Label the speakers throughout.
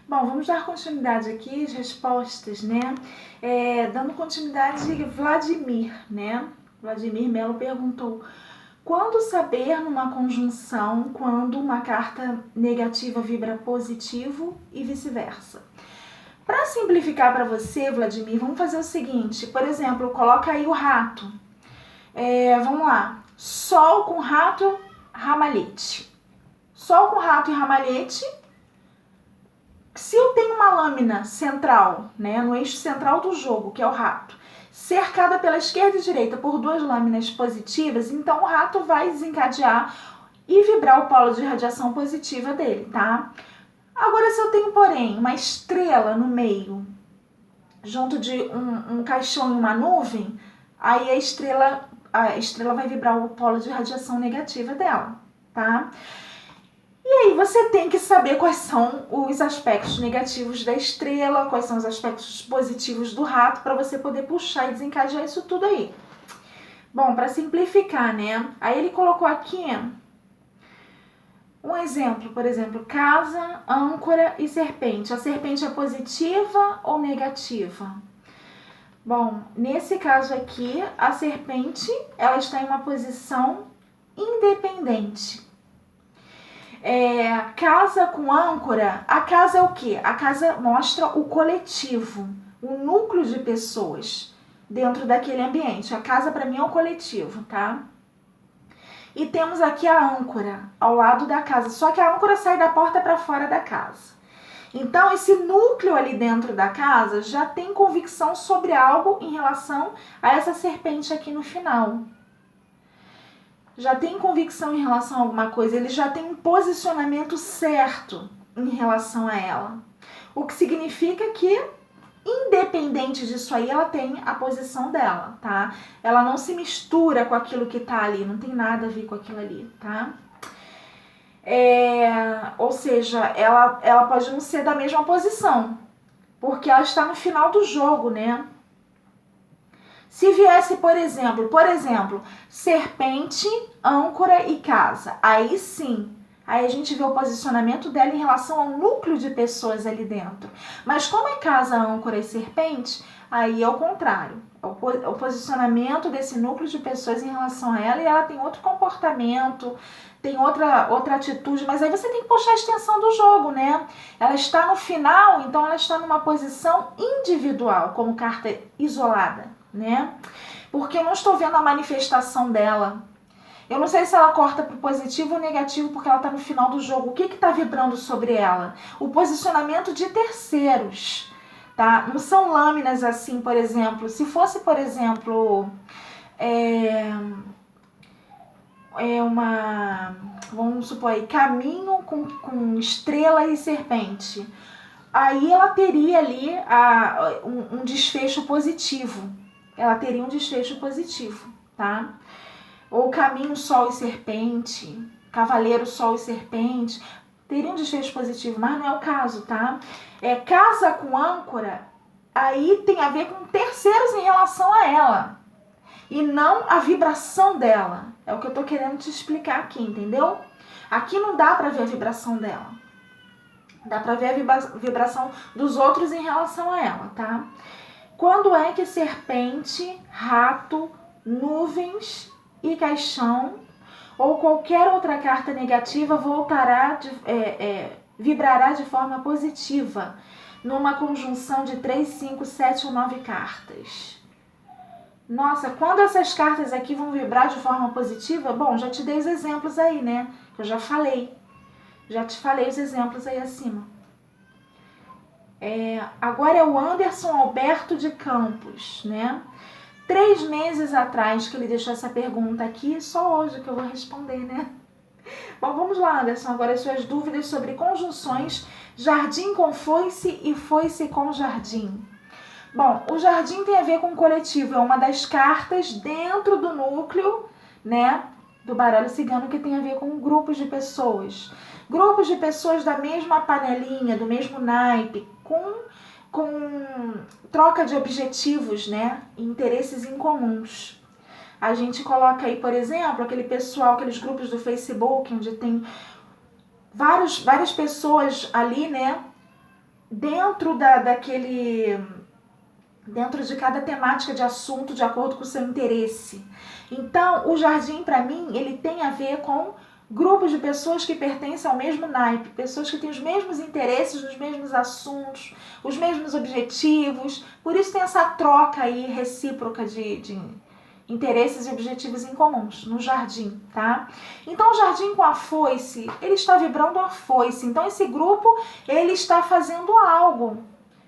Speaker 1: Bom, vamos dar continuidade aqui às respostas, né? Dando continuidade, Vladimir, né? Vladimir Melo perguntou: quando saber numa conjunção quando uma carta negativa vibra positivo e vice-versa? Para simplificar para você, Vladimir, vamos fazer o seguinte. Por exemplo, coloca aí o rato. Vamos lá. Sol com rato, ramalhete. Sol com rato e ramalhete. Se eu tenho uma lâmina central, né, no eixo central do jogo, que é o rato, cercada pela esquerda e direita por duas lâminas positivas, então o rato vai desencadear e vibrar o polo de radiação positiva dele, tá? Agora, se eu tenho, porém, uma estrela no meio, junto de um caixão e uma nuvem, aí a estrela vai vibrar o polo de radiação negativa dela, tá? E aí você tem que saber quais são os aspectos negativos da estrela, quais são os aspectos positivos do rato, para você poder puxar e desencadear isso tudo aí. Bom, para simplificar, né? Aí ele colocou aqui um exemplo, por exemplo, casa, âncora e serpente. A serpente é positiva ou negativa? Bom, nesse caso aqui, a serpente ela está em uma posição independente. Casa com âncora, a casa é o quê? A casa mostra o coletivo, o núcleo de pessoas dentro daquele ambiente. A casa para mim é o coletivo, tá? E temos aqui a âncora ao lado da casa, só que a âncora sai da porta para fora da casa. Então esse núcleo ali dentro da casa já tem convicção sobre algo em relação a essa serpente aqui no final. Já tem convicção em relação a alguma coisa, ele já tem um posicionamento certo em relação a ela. O que significa que, independente disso aí, ela tem a posição dela, tá? Ela não se mistura com aquilo que tá ali, não tem nada a ver com aquilo ali, tá? Ou seja, ela pode não ser da mesma posição, porque ela está no final do jogo, né? Se viesse, por exemplo, serpente, âncora e casa, aí sim, aí a gente vê o posicionamento dela em relação ao núcleo de pessoas ali dentro. Mas como é casa, âncora e serpente, aí é o contrário. O posicionamento desse núcleo de pessoas em relação a ela, e ela tem outro comportamento, tem outra atitude, mas aí você tem que puxar a extensão do jogo, né? Ela está no final, então ela está numa posição individual, como carta isolada, né? Porque eu não estou vendo a manifestação dela. Eu não sei se ela corta para o positivo ou negativo porque ela está no final do jogo. O que está vibrando sobre ela? O posicionamento de terceiros, tá? Não são lâminas assim, por exemplo. Se fosse, por exemplo, vamos supor aí, caminho com estrela e serpente. Aí ela teria ali um desfecho positivo. Ela teria um desfecho positivo, tá? Ou caminho, sol e serpente, cavaleiro, sol e serpente, teria um desfecho positivo, mas não é o caso, tá? Casa com âncora, aí tem a ver com terceiros em relação a ela, e não a vibração dela. É o que eu tô querendo te explicar aqui, entendeu? Aqui não dá pra ver a vibração dela. Dá pra ver a vibração dos outros em relação a ela, tá? Quando é que serpente, rato, nuvens e caixão ou qualquer outra carta negativa vibrará de forma positiva numa conjunção de 3, 5, 7 ou 9 cartas? Nossa, quando essas cartas aqui vão vibrar de forma positiva? Bom, já te dei os exemplos aí, né? Eu já te falei os exemplos aí acima. Agora é o Anderson Alberto de Campos, né? 3 meses atrás que ele deixou essa pergunta aqui, só hoje que eu vou responder, né? Bom, vamos lá, Anderson, agora as suas dúvidas sobre conjunções jardim com foice e foice com jardim. Bom, o jardim tem a ver com o coletivo, é uma das cartas dentro do núcleo, né, do baralho cigano, que tem a ver com grupos de pessoas. Grupos de pessoas da mesma panelinha, do mesmo naipe, com troca de objetivos, né, interesses em comuns. A gente coloca aí, por exemplo, aqueles grupos do Facebook, onde tem várias pessoas ali, né, dentro dentro de cada temática de assunto, de acordo com o seu interesse. Então, o jardim, para mim, ele tem a ver com grupos de pessoas que pertencem ao mesmo naipe, pessoas que têm os mesmos interesses nos mesmos assuntos, os mesmos objetivos. Por isso tem essa troca aí recíproca de interesses e objetivos em comuns no jardim, tá? Então, o jardim com a foice, ele está vibrando a foice. Então, esse grupo, ele está fazendo algo.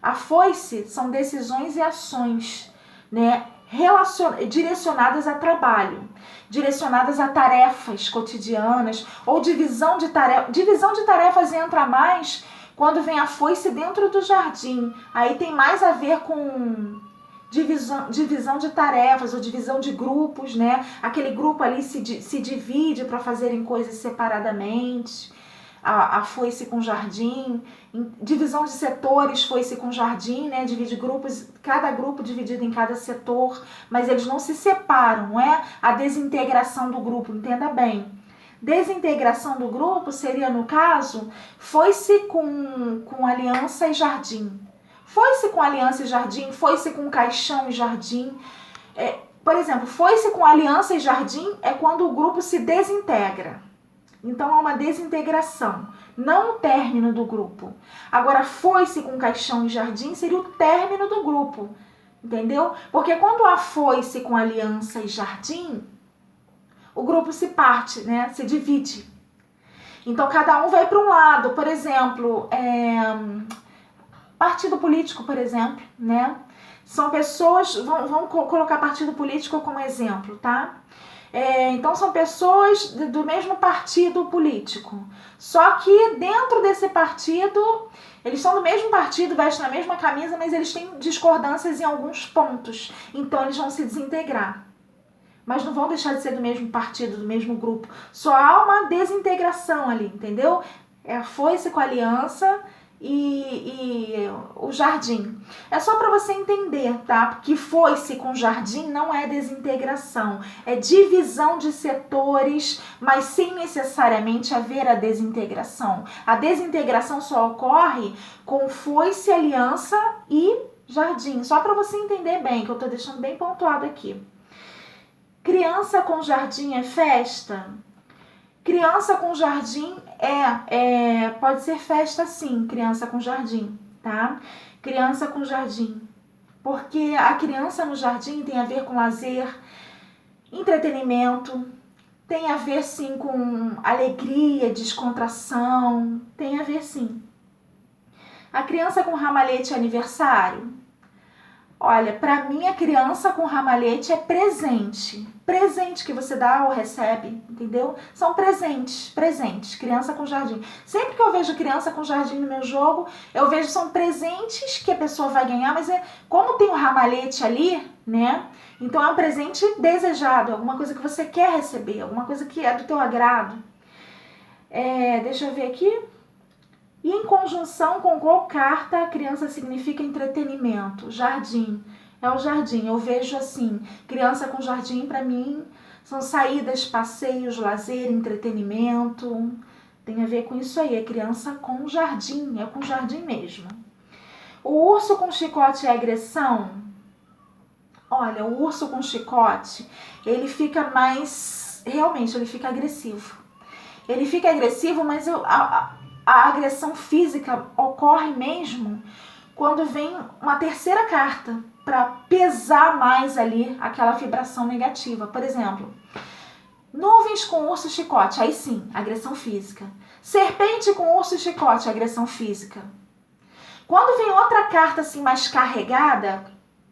Speaker 1: A foice são decisões e ações, né, direcionadas a trabalho, direcionadas a tarefas cotidianas ou divisão de tarefas. Divisão de tarefas entra mais quando vem a foice dentro do jardim. Aí tem mais a ver com divisão de tarefas ou divisão de grupos, né? Aquele grupo ali se divide para fazerem coisas separadamente. A foice com jardim, divisão de setores, foice com jardim, né? Divide grupos, cada grupo dividido em cada setor, mas eles não se separam, não é? A desintegração do grupo, entenda bem. Desintegração do grupo seria, no caso, foice com aliança e jardim. Foice com aliança e jardim, foice com caixão e jardim. Por exemplo, foice com aliança e jardim é quando o grupo se desintegra. Então, há uma desintegração, não o término do grupo. Agora, foice com caixão e jardim seria o término do grupo, entendeu? Porque quando há foice com aliança e jardim, o grupo se parte, né? Se divide. Então, cada um vai para um lado. Por exemplo, partido político, por exemplo, né? São pessoas, vamos colocar partido político como exemplo, tá? Então são pessoas do mesmo partido político. Só que dentro desse partido, eles são do mesmo partido, vestem a mesma camisa, mas eles têm discordâncias em alguns pontos. Então eles vão se desintegrar. Mas não vão deixar de ser do mesmo partido, do mesmo grupo. Só há uma desintegração ali, entendeu? É a foice com a aliança e o jardim. É só para você entender, tá? Porque foice com jardim não é desintegração, é divisão de setores, mas sem necessariamente haver a desintegração. A desintegração só ocorre com foice, aliança e jardim. Só para você entender bem, que eu tô deixando bem pontuado aqui. Criança com jardim é festa? Criança com jardim pode ser festa sim, criança com jardim, tá? Criança com jardim. Porque a criança no jardim tem a ver com lazer, entretenimento, tem a ver sim com alegria, descontração, tem a ver sim. A criança com ramalhete é aniversário? Olha, para mim a criança com ramalhete é presente. Presente que você dá ou recebe, entendeu? São presentes, criança com jardim. Sempre que eu vejo criança com jardim no meu jogo, eu vejo são presentes que a pessoa vai ganhar, mas como tem um ramalhete ali, né? Então é um presente desejado, alguma coisa que você quer receber, alguma coisa que é do teu agrado. Deixa eu ver aqui. E em conjunção com qual carta a criança significa entretenimento? Jardim. É o jardim. Eu vejo assim, criança com jardim para mim são saídas, passeios, lazer, entretenimento. Tem a ver com isso aí, é criança com jardim, é com jardim mesmo. O urso com chicote é agressão? Olha, o urso com chicote, ele fica mais, realmente, ele fica agressivo. Ele fica agressivo, mas a agressão física ocorre mesmo quando vem uma terceira carta para pesar mais ali aquela vibração negativa. Por exemplo, nuvens com urso e chicote, aí sim, agressão física. Serpente com urso e chicote, agressão física. Quando vem outra carta assim mais carregada,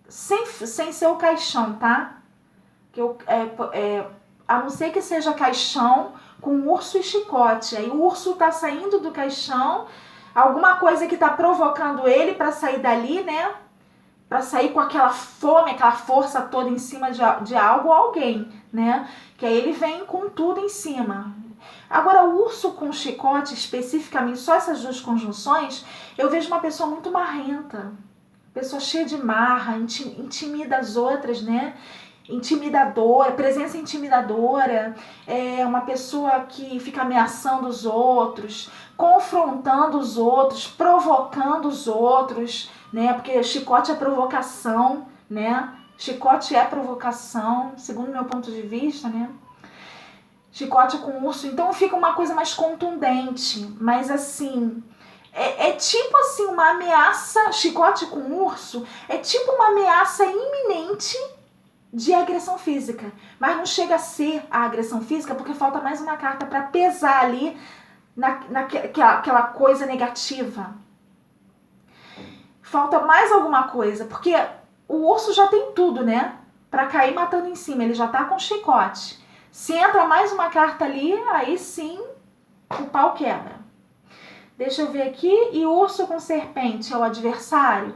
Speaker 1: sem ser o caixão, tá? A não ser que seja caixão com urso e chicote. Aí o urso tá saindo do caixão, alguma coisa que tá provocando ele para sair dali, né? Para sair com aquela fome, aquela força toda em cima de algo ou alguém, né? Que aí ele vem com tudo em cima. Agora, o urso com chicote, especificamente, só essas duas conjunções, eu vejo uma pessoa muito marrenta. Pessoa cheia de marra, intimida as outras, né? intimidadora, presença intimidadora, uma pessoa que fica ameaçando os outros, confrontando os outros, provocando os outros, né? Porque chicote é provocação, né? Chicote é provocação, segundo o meu ponto de vista, né? Chicote com urso, então fica uma coisa mais contundente, mas assim, é tipo assim uma ameaça, chicote com urso, é tipo uma ameaça iminente de agressão física, mas não chega a ser a agressão física porque falta mais uma carta para pesar ali naquela coisa negativa. Falta mais alguma coisa, porque o urso já tem tudo, né? Para cair matando em cima, ele já tá com chicote. Se entra mais uma carta ali, aí sim o pau quebra. Deixa eu ver aqui, e urso com serpente é o adversário?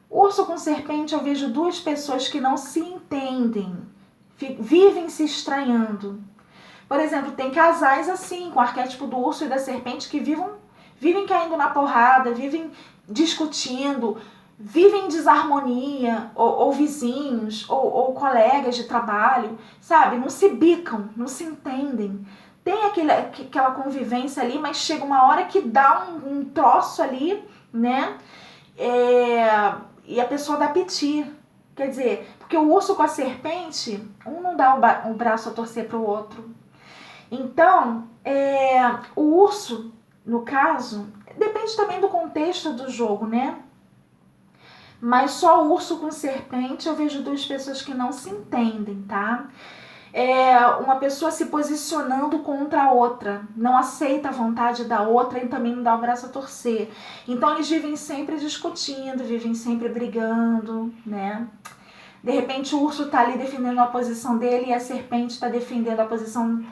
Speaker 1: Urso com serpente, eu vejo duas pessoas que não se entendem, vivem se estranhando. Por exemplo, tem casais assim, com o arquétipo do urso e da serpente, que vivem caindo na porrada, vivem discutindo, vivem em desarmonia, ou vizinhos, ou colegas de trabalho, sabe? Não se bicam, não se entendem. Tem aquela convivência ali, mas chega uma hora que dá um troço ali, né? E a pessoa dá piti. Quer dizer, porque o urso com a serpente, um não dá o braço a torcer para o outro. Então, o urso, no caso, depende também do contexto do jogo, né? Mas só o urso com serpente eu vejo duas pessoas que não se entendem, tá? Uma pessoa se posicionando contra a outra, não aceita a vontade da outra e também não dá o braço a torcer. Então eles vivem sempre discutindo, vivem sempre brigando, né? De repente o urso tá ali defendendo a posição dele e a serpente tá defendendo a posição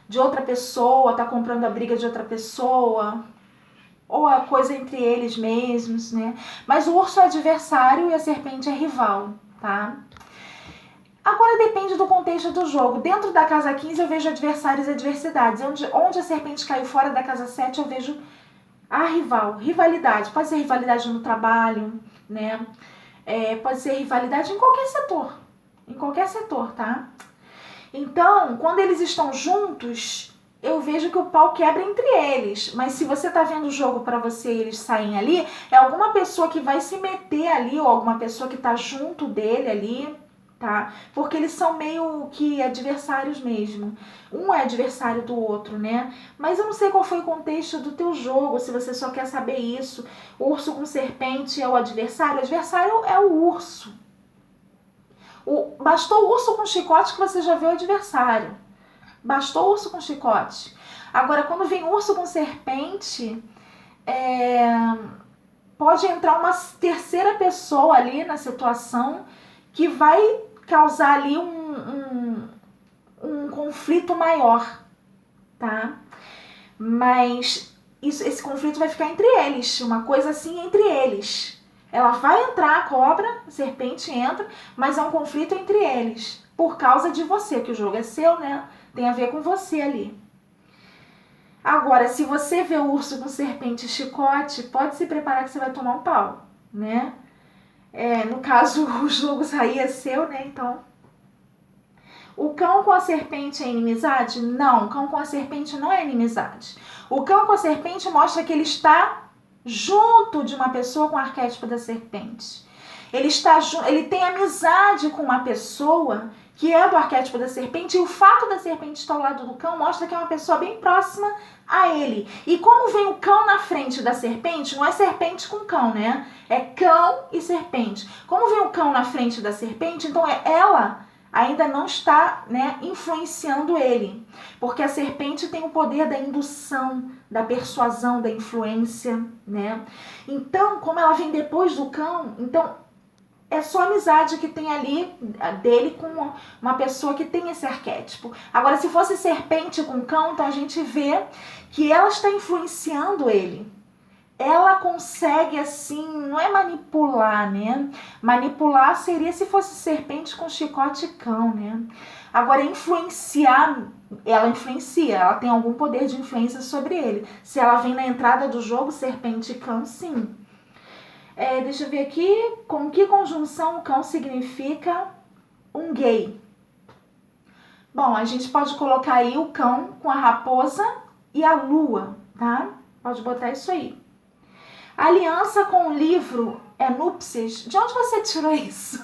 Speaker 1: de outra pessoa, tá comprando a briga de outra pessoa, ou a coisa entre eles mesmos, né? Mas o urso é adversário e a serpente é rival, tá? Agora depende do contexto do jogo. Dentro da casa 15 eu vejo adversários e adversidades. Onde a serpente caiu fora da casa 7 eu vejo a rivalidade. Pode ser rivalidade no trabalho, né? Pode ser rivalidade em qualquer setor. Em qualquer setor, tá? Então, quando eles estão juntos, eu vejo que o pau quebra entre eles. Mas se você tá vendo o jogo para você e eles saem ali, é alguma pessoa que vai se meter ali, ou alguma pessoa que tá junto dele ali, tá? Porque eles são meio que adversários mesmo. Um é adversário do outro, né? Mas eu não sei qual foi o contexto do teu jogo, se você só quer saber isso. O urso com serpente é o adversário? O adversário é o urso. Bastou o urso com chicote que você já viu o adversário. Bastou o urso com chicote. Agora, quando vem urso com serpente, pode entrar uma terceira pessoa ali na situação que vai causar ali um conflito maior, tá? Mas esse conflito vai ficar entre eles, uma coisa assim entre eles. Ela vai entrar, a cobra, a serpente entra, mas é um conflito entre eles, por causa de você, que o jogo é seu, né? Tem a ver com você ali. Agora, se você vê o urso com serpente e chicote, pode se preparar que você vai tomar um pau, né? No caso, o jogo aí é seu, né? Então, o cão com a serpente é inimizade? Não, o cão com a serpente não é inimizade. O cão com a serpente mostra que ele está junto de uma pessoa com o arquétipo da serpente. Ele tem amizade com uma pessoa que é do arquétipo da serpente, e o fato da serpente estar ao lado do cão mostra que é uma pessoa bem próxima a ele. E como vem o cão na frente da serpente, não é serpente com cão, né? É cão e serpente. Como vem o cão na frente da serpente, então ela ainda não está, né, influenciando ele. Porque a serpente tem o poder da indução, da persuasão, da influência, né? Então, como ela vem depois do cão, então é só amizade que tem ali dele com uma pessoa que tem esse arquétipo. Agora, se fosse serpente com cão, então a gente vê que ela está influenciando ele. Ela consegue, assim, não é manipular, né? Manipular seria se fosse serpente com chicote e cão, né? Agora, influenciar, ela influencia, ela tem algum poder de influência sobre ele. Se ela vem na entrada do jogo, serpente e cão, sim. Deixa eu ver aqui, com que conjunção o cão significa um gay? Bom, a gente pode colocar aí o cão com a raposa e a lua, tá? Pode botar isso aí. Aliança com o livro é núpcias. De onde você tirou isso?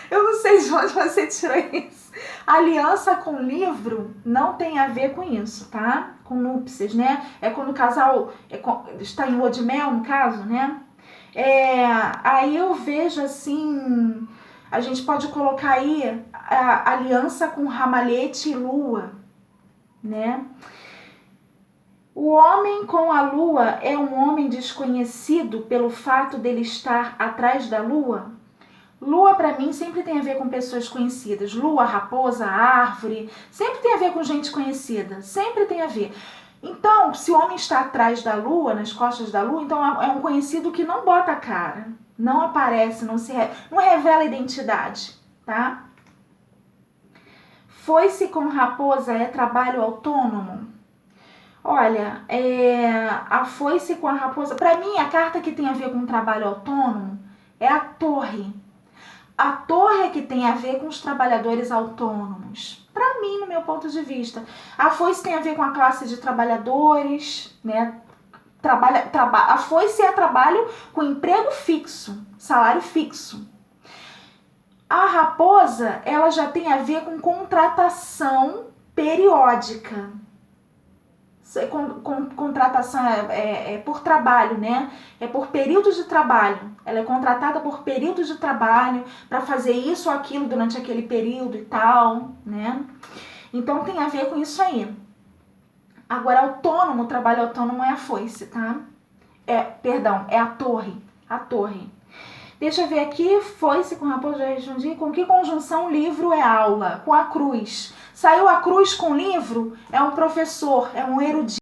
Speaker 1: Eu não sei de onde você tirou isso. Aliança com livro não tem a ver com isso, tá? Com núpcias, né? É quando o casal está em lua de mel, no caso, né? Aí eu vejo assim, a gente pode colocar aí a aliança com ramalhete e lua, né? O homem com a lua é um homem desconhecido pelo fato dele estar atrás da lua? Lua para mim sempre tem a ver com pessoas conhecidas. Lua, raposa, árvore, sempre tem a ver com gente conhecida, sempre tem a ver. Então, se o homem está atrás da lua, nas costas da lua, então é um conhecido que não bota a cara, não aparece, não revela identidade, tá? Foice com raposa é trabalho autônomo? Olha, a foice com a raposa, para mim a carta que tem a ver com trabalho autônomo é a torre. A torre é que tem a ver com os trabalhadores autônomos. Para mim, no meu ponto de vista. A foice tem a ver com a classe de trabalhadores, né? A foice é trabalho com emprego fixo, salário fixo. A raposa, ela já tem a ver com contratação periódica. Contratação é por trabalho, né? É por períodos de trabalho. Ela é contratada por períodos de trabalho para fazer isso ou aquilo durante aquele período e tal, né? Então tem a ver com isso aí. Agora, autônomo, o trabalho autônomo é a foice, tá? É a torre. A torre. Deixa eu ver aqui, foice com raposa, já respondi. Com que conjunção livro é aula? Com a cruz. Saiu a cruz com livro, é um professor, é um erudito.